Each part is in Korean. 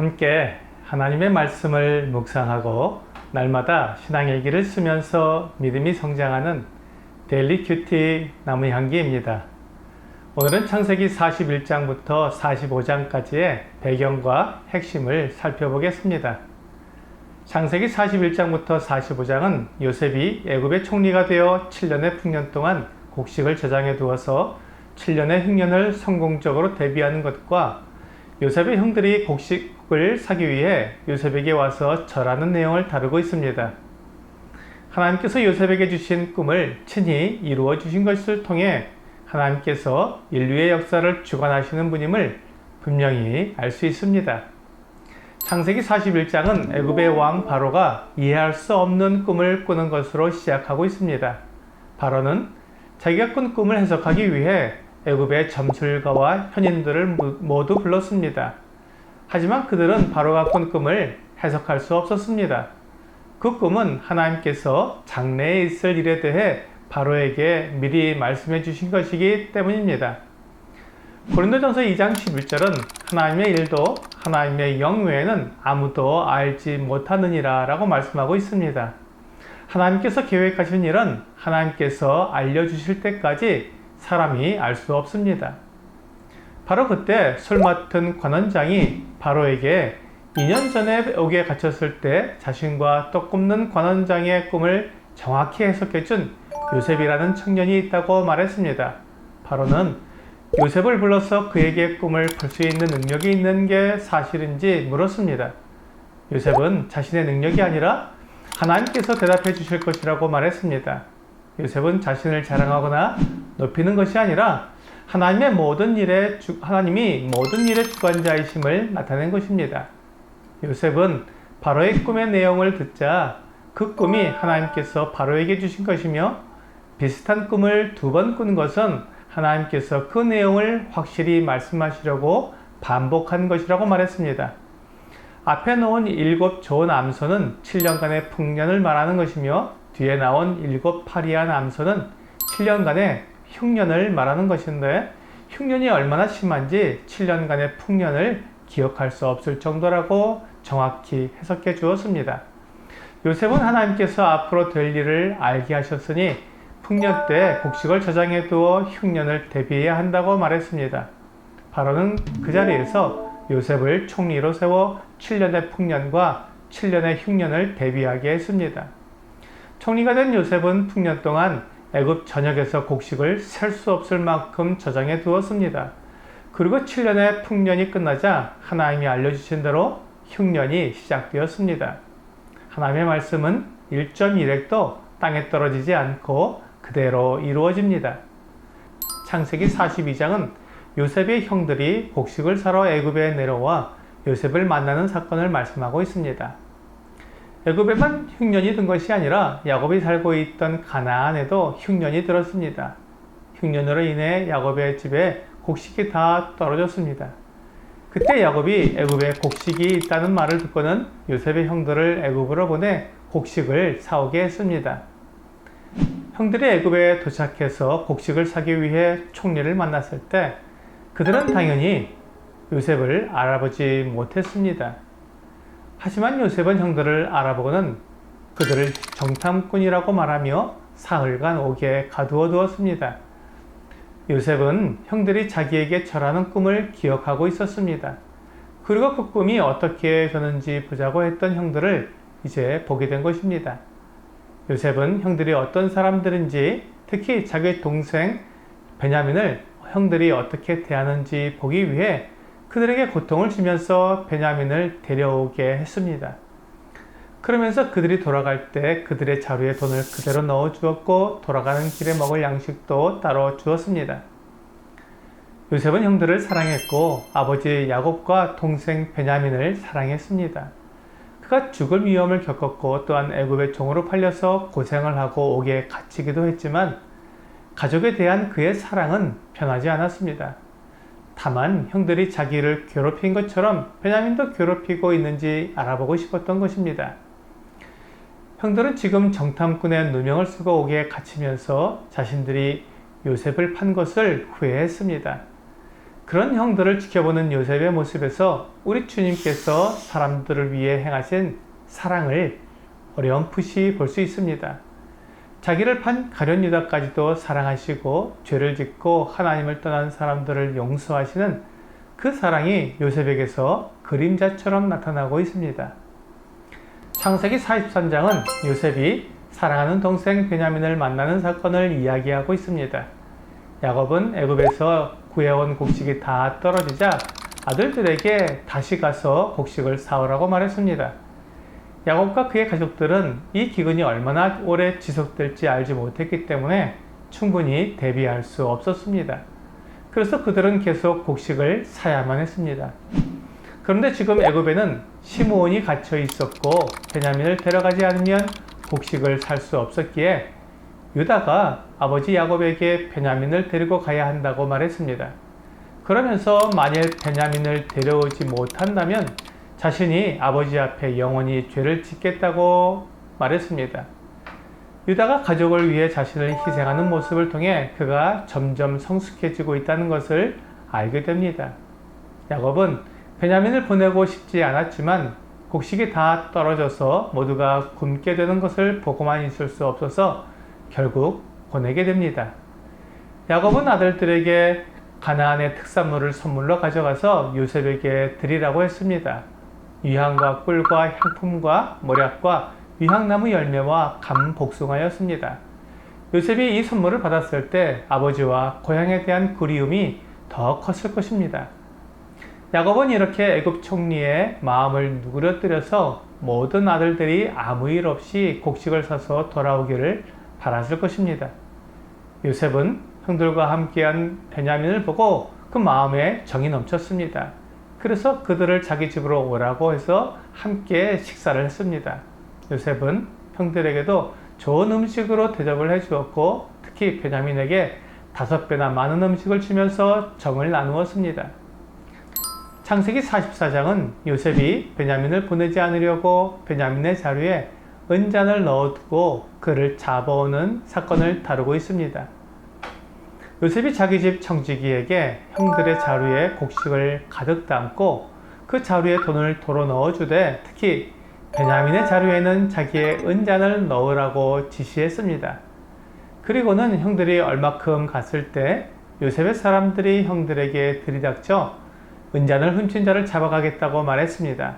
함께 하나님의 말씀을 묵상하고 날마다 신앙일기를 쓰면서 믿음이 성장하는 데일리 큐티 나무향기입니다. 오늘은 창세기 41장부터 45장까지의 배경과 핵심을 살펴보겠습니다. 창세기 41장부터 45장은 요셉이 애굽의 총리가 되어 7년의 풍년 동안 곡식을 저장해 두어서 7년의 흉년을 성공적으로 대비하는 것과 요셉의 형들이 곡식을 사기 위해 요셉에게 와서 절하는 내용을 다루고 있습니다. 하나님께서 요셉에게 주신 꿈을 친히 이루어 주신 것을 통해 하나님께서 인류의 역사를 주관하시는 분임을 분명히 알 수 있습니다. 창세기 41장은 애굽의 왕 바로가 이해할 수 없는 꿈을 꾸는 것으로 시작하고 있습니다. 바로는 자기가 꾼 꿈을 해석하기 위해 애굽의 점술가와 현인들을 모두 불렀습니다. 하지만 그들은 바로가 꾼 꿈을 해석할 수 없었습니다. 그 꿈은 하나님께서 장래에 있을 일에 대해 바로에게 미리 말씀해 주신 것이기 때문입니다. 고린도전서 2장 11절은 하나님의 일도 하나님의 영 외에는 아무도 알지 못하느니라 라고 말씀하고 있습니다. 하나님께서 계획하신 일은 하나님께서 알려주실 때까지 사람이 알 수 없습니다. 바로 그때 술 맡은 관원장이 바로에게 2년 전에 옥에 갇혔을 때 자신과 떡 굽는 관원장의 꿈을 정확히 해석해준 요셉이라는 청년이 있다고 말했습니다. 바로는 요셉을 불러서 그에게 꿈을 풀 수 있는 능력이 있는 게 사실인지 물었습니다. 요셉은 자신의 능력이 아니라 하나님께서 대답해 주실 것이라고 말했습니다. 요셉은 자신을 자랑하거나 높이는 것이 아니라 하나님이 모든 일의 주관자이심을 나타낸 것입니다. 요셉은 바로의 꿈의 내용을 듣자 그 꿈이 하나님께서 바로에게 주신 것이며 비슷한 꿈을 2번 꾼 것은 하나님께서 그 내용을 확실히 말씀하시려고 반복한 것이라고 말했습니다. 앞에 놓은 7 좋은 암소는 7년간의 풍년을 말하는 것이며 뒤에 나온 7 파리한 암소는 7년간의 흉년을 말하는 것인데 흉년이 얼마나 심한지 7년간의 풍년을 기억할 수 없을 정도라고 정확히 해석해 주었습니다. 요셉은 하나님께서 앞으로 될 일을 알게 하셨으니 풍년 때 곡식을 저장해 두어 흉년을 대비해야 한다고 말했습니다. 바로는 그 자리에서 요셉을 총리로 세워 7년의 풍년과 7년의 흉년을 대비하게 했습니다. 총리가 된 요셉은 풍년 동안 애굽 전역에서 곡식을 셀 수 없을 만큼 저장해 두었습니다. 그리고 7년의 풍년이 끝나자 하나님이 알려주신 대로 흉년이 시작되었습니다. 하나님의 말씀은 1.1획도 땅에 떨어지지 않고 그대로 이루어집니다. 창세기 42장은 요셉의 형들이 곡식을 사러 애굽에 내려와 요셉을 만나는 사건을 말씀하고 있습니다. 애굽에만 흉년이 든 것이 아니라 야곱이 살고 있던 가나안에도 흉년이 들었습니다. 흉년으로 인해 야곱의 집에 곡식이 다 떨어졌습니다. 그때 야곱이 애굽에 곡식이 있다는 말을 듣고는 요셉의 형들을 애굽으로 보내 곡식을 사오게 했습니다. 형들이 애굽에 도착해서 곡식을 사기 위해 총리를 만났을 때 그들은 당연히 요셉을 알아보지 못했습니다. 하지만 요셉은 형들을 알아보고는 그들을 정탐꾼이라고 말하며 사흘간 옥에 가두어 두었습니다. 요셉은 형들이 자기에게 절하는 꿈을 기억하고 있었습니다. 그리고 그 꿈이 어떻게 되는지 보자고 했던 형들을 이제 보게 된 것입니다. 요셉은 형들이 어떤 사람들인지, 특히 자기 동생 베냐민을 형들이 어떻게 대하는지 보기 위해 그들에게 고통을 주면서 베냐민을 데려오게 했습니다. 그러면서 그들이 돌아갈 때 그들의 자루에 돈을 그대로 넣어 주었고 돌아가는 길에 먹을 양식도 따로 주었습니다. 요셉은 형들을 사랑했고 아버지 야곱과 동생 베냐민을 사랑했습니다. 그가 죽을 위험을 겪었고 또한 애굽의 종으로 팔려서 고생을 하고 옥에 갇히기도 했지만 가족에 대한 그의 사랑은 변하지 않았습니다. 다만 형들이 자기를 괴롭힌 것처럼 베냐민도 괴롭히고 있는지 알아보고 싶었던 것입니다. 형들은 지금 정탐꾼의 누명을 쓰고 옥에 갇히면서 자신들이 요셉을 판 것을 후회했습니다. 그런 형들을 지켜보는 요셉의 모습에서 우리 주님께서 사람들을 위해 행하신 사랑을 어렴풋이 볼 수 있습니다. 자기를 판 가룟 유다까지도 사랑하시고 죄를 짓고 하나님을 떠난 사람들을 용서하시는 그 사랑이 요셉에게서 그림자처럼 나타나고 있습니다. 창세기 43장은 요셉이 사랑하는 동생 베냐민을 만나는 사건을 이야기하고 있습니다. 야곱은 애굽에서 구해온 곡식이 다 떨어지자 아들들에게 다시 가서 곡식을 사오라고 말했습니다. 야곱과 그의 가족들은 이 기근이 얼마나 오래 지속될지 알지 못했기 때문에 충분히 대비할 수 없었습니다. 그래서 그들은 계속 곡식을 사야만 했습니다. 그런데 지금 애굽에는 시므온이 갇혀 있었고 베냐민을 데려가지 않으면 곡식을 살 수 없었기에 유다가 아버지 야곱에게 베냐민을 데리고 가야 한다고 말했습니다. 그러면서 만일 베냐민을 데려오지 못한다면 자신이 아버지 앞에 영원히 죄를 짓겠다고 말했습니다. 유다가 가족을 위해 자신을 희생하는 모습을 통해 그가 점점 성숙해지고 있다는 것을 알게 됩니다. 야곱은 베냐민을 보내고 싶지 않았지만 곡식이 다 떨어져서 모두가 굶게 되는 것을 보고만 있을 수 없어서 결국 보내게 됩니다. 야곱은 아들들에게 가나안의 특산물을 선물로 가져가서 요셉에게 드리라고 했습니다. 유향과 꿀과 향품과 모략과 유향나무 열매와 감 복숭아였습니다. 요셉이 이 선물을 받았을 때 아버지와 고향에 대한 그리움이 더 컸을 것입니다. 야곱은 이렇게 애굽 총리의 마음을 누그러뜨려서 모든 아들들이 아무 일 없이 곡식을 사서 돌아오기를 바랐을 것입니다. 요셉은 형들과 함께한 베냐민을 보고 그 마음에 정이 넘쳤습니다. 그래서 그들을 자기 집으로 오라고 해서 함께 식사를 했습니다. 요셉은 형들에게도 좋은 음식으로 대접을 해주었고 특히 베냐민에게 5배나 많은 음식을 주면서 정을 나누었습니다. 창세기 44장은 요셉이 베냐민을 보내지 않으려고 베냐민의 자루에 은잔을 넣어두고 그를 잡아오는 사건을 다루고 있습니다. 요셉이 자기 집 청지기에게 형들의 자루에 곡식을 가득 담고 그 자루에 돈을 도로 넣어주되 특히 베냐민의 자루에는 자기의 은잔을 넣으라고 지시했습니다. 그리고는 형들이 얼마큼 갔을 때 요셉의 사람들이 형들에게 들이닥쳐 은잔을 훔친 자를 잡아가겠다고 말했습니다.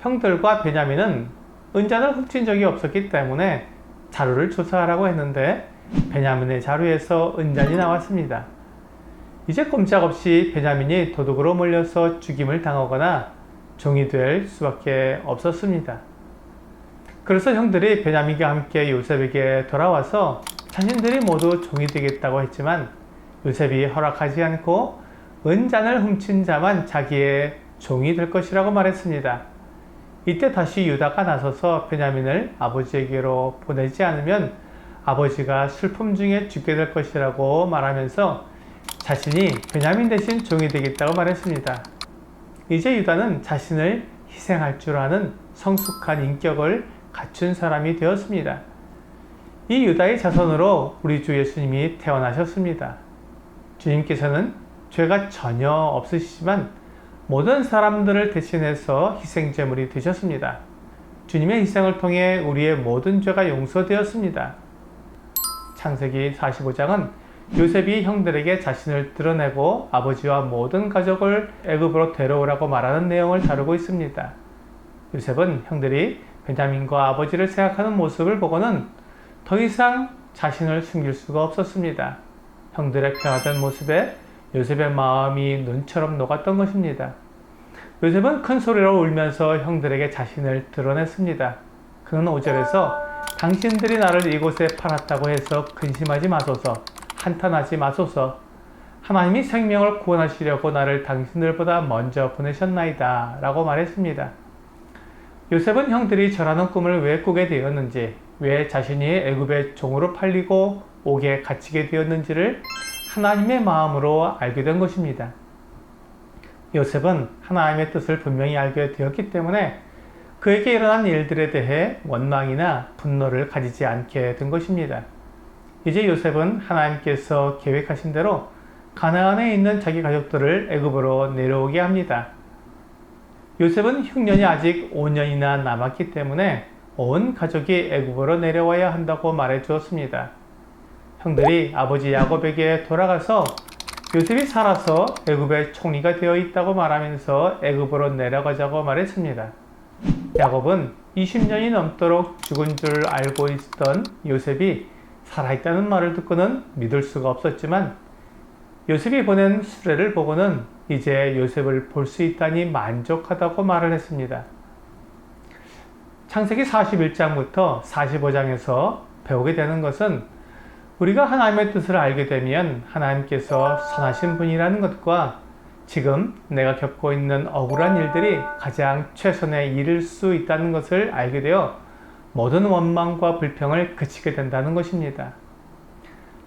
형들과 베냐민은 은잔을 훔친 적이 없었기 때문에 자루를 조사하라고 했는데 베냐민의 자루에서 은잔이 나왔습니다. 이제 꼼짝없이 베냐민이 도둑으로 몰려서 죽임을 당하거나 종이 될 수밖에 없었습니다. 그래서 형들이 베냐민과 함께 요셉에게 돌아와서 자신들이 모두 종이 되겠다고 했지만 요셉이 허락하지 않고 은잔을 훔친 자만 자기의 종이 될 것이라고 말했습니다. 이때 다시 유다가 나서서 베냐민을 아버지에게로 보내지 않으면 아버지가 슬픔 중에 죽게 될 것이라고 말하면서 자신이 베냐민 대신 종이 되겠다고 말했습니다. 이제 유다는 자신을 희생할 줄 아는 성숙한 인격을 갖춘 사람이 되었습니다. 이 유다의 자손으로 우리 주 예수님이 태어나셨습니다. 주님께서는 죄가 전혀 없으시지만 모든 사람들을 대신해서 희생제물이 되셨습니다. 주님의 희생을 통해 우리의 모든 죄가 용서되었습니다. 창세기 45장은 요셉이 형들에게 자신을 드러내고 아버지와 모든 가족을 애굽으로 데려오라고 말하는 내용을 다루고 있습니다. 요셉은 형들이 베냐민과 아버지를 생각하는 모습을 보고는 더 이상 자신을 숨길 수가 없었습니다. 형들의 변화된 모습에 요셉의 마음이 눈처럼 녹았던 것입니다. 요셉은 큰 소리로 울면서 형들에게 자신을 드러냈습니다. 그는 5절에서 당신들이 나를 이곳에 팔았다고 해서 근심하지 마소서, 한탄하지 마소서. 하나님이 생명을 구원하시려고 나를 당신들보다 먼저 보내셨나이다 라고 말했습니다. 요셉은 형들이 저라는 꿈을 왜 꾸게 되었는지, 왜 자신이 애굽의 종으로 팔리고 옥에 갇히게 되었는지를 하나님의 마음으로 알게 된 것입니다. 요셉은 하나님의 뜻을 분명히 알게 되었기 때문에 그에게 일어난 일들에 대해 원망이나 분노를 가지지 않게 된 것입니다. 이제 요셉은 하나님께서 계획하신 대로 가나안에 있는 자기 가족들을 애굽으로 내려오게 합니다. 요셉은 흉년이 아직 5년이나 남았기 때문에 온 가족이 애굽으로 내려와야 한다고 말해 주었습니다. 형들이 아버지 야곱에게 돌아가서 요셉이 살아서 애굽의 총리가 되어 있다고 말하면서 애굽으로 내려가자고 말했습니다. 야곱은 20년이 넘도록 죽은 줄 알고 있었던 요셉이 살아있다는 말을 듣고는 믿을 수가 없었지만 요셉이 보낸 수레를 보고는 이제 요셉을 볼 수 있다니 만족하다고 말을 했습니다. 창세기 41장부터 45장에서 배우게 되는 것은 우리가 하나님의 뜻을 알게 되면 하나님께서 선하신 분이라는 것과 지금 내가 겪고 있는 억울한 일들이 가장 최선에 이를 수 있다는 것을 알게 되어 모든 원망과 불평을 그치게 된다는 것입니다.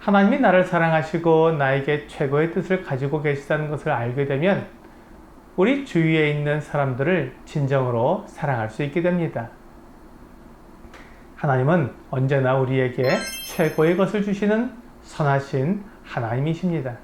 하나님이 나를 사랑하시고 나에게 최고의 뜻을 가지고 계시다는 것을 알게 되면 우리 주위에 있는 사람들을 진정으로 사랑할 수 있게 됩니다. 하나님은 언제나 우리에게 최고의 것을 주시는 선하신 하나님이십니다.